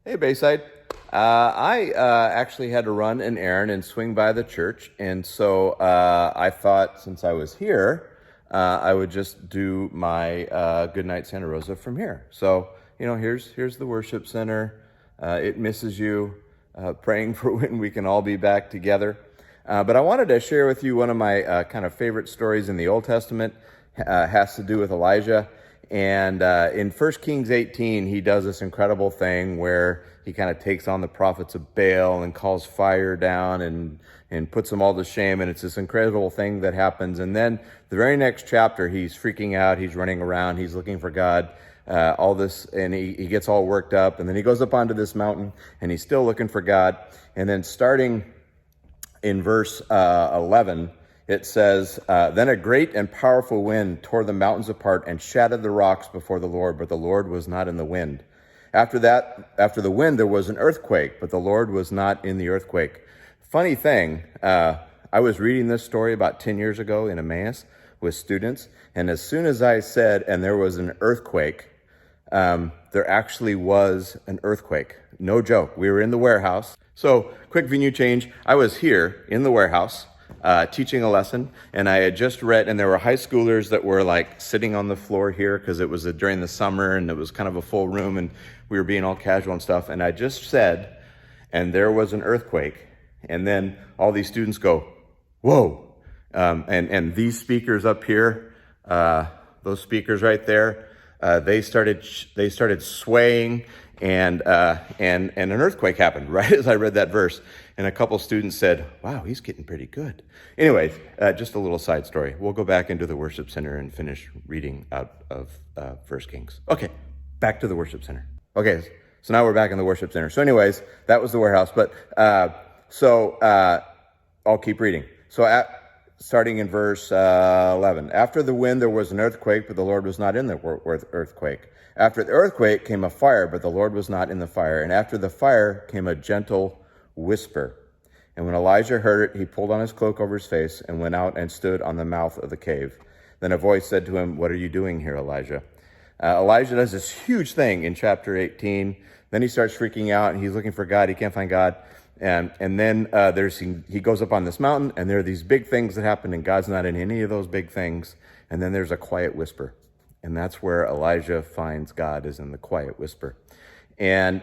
Hey, Bayside. I actually had to run an errand and swing by the church, and so I thought since I was here, I would just do my Good Night Santa Rosa from here. So, here's the worship center. It misses you. Praying for when we can all be back together. But I wanted to share with you one of my kind of favorite stories in the Old Testament. Has to do with Elijah. And in 1 Kings 18, he does this incredible thing where he kind of takes on the prophets of Baal and calls fire down and puts them all to shame. And it's this incredible thing that happens. And then the very next chapter, he's freaking out. He's running around. He's looking for God. All this, and he gets all worked up. And then he goes up onto this mountain, and he's still looking for God. And then starting in verse 11, it says, then a great and powerful wind tore the mountains apart and shattered the rocks before the Lord, but the Lord was not in the wind. After the wind, there was an earthquake, but the Lord was not in the earthquake. Funny thing, I was reading this story about 10 years ago in Emmaus with students, and as soon as I said, and there was an earthquake, there actually was an earthquake. No joke. We were in the warehouse. So, quick venue change. I was here in the warehouse, teaching a lesson, and I had just read, and there were high schoolers that were like sitting on the floor here because it was during the summer and it was kind of a full room and we were being all casual and stuff. And I just said, and there was an earthquake. And then all these students go, whoa. And these speakers up here, those speakers right there, they started swaying, and an earthquake happened right as I read that verse. And a couple students said, wow, he's getting pretty good. Anyways, just a little side story. We'll go back into the worship center and finish reading out of 1 Kings. Okay, back to the worship center. Okay, so now we're back in the worship center. So anyways, that was the warehouse. But I'll keep reading. So starting in verse 11. After the wind, there was an earthquake, but the Lord was not in the earthquake. After the earthquake came a fire, but the Lord was not in the fire. And after the fire came a gentle whisper. And when Elijah heard it, he pulled on his cloak over his face and went out and stood on the mouth of the cave. Then a voice said to him, what are you doing here, Elijah? Elijah does this huge thing in chapter 18. Then he starts freaking out, and he's looking for God. He can't find God. And then he goes up on this mountain, and there are these big things that happen, and God's not in any of those big things. And then there's a quiet whisper. And that's where Elijah finds God, is in the quiet whisper. And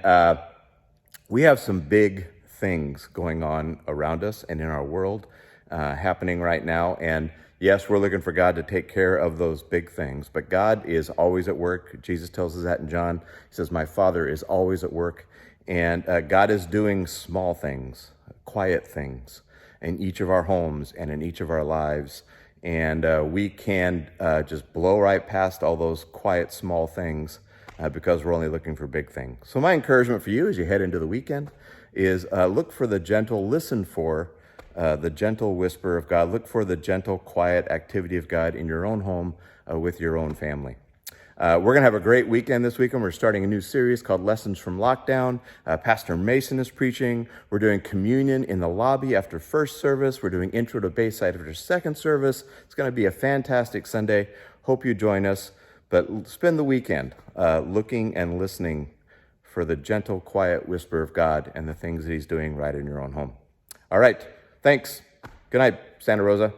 we have some big things going on around us and in our world happening right now. And yes, we're looking for God to take care of those big things, but God is always at work. Jesus tells us that in John. He says, my Father is always at work. And God is doing small things, quiet things in each of our homes and in each of our lives. And we can just blow right past all those quiet, small things because we're only looking for big things. So my encouragement for you as you head into the weekend is listen for the gentle whisper of God. Look for the gentle, quiet activity of God in your own home with your own family. We're going to have a great weekend this weekend. We're starting a new series called Lessons from Lockdown. Pastor Mason is preaching. We're doing communion in the lobby after first service. We're doing Intro to Bayside after second service. It's going to be a fantastic Sunday. Hope you join us. But spend the weekend looking and listening for the gentle, quiet whisper of God and the things that he's doing right in your own home. All right. Thanks. Good night, Santa Rosa.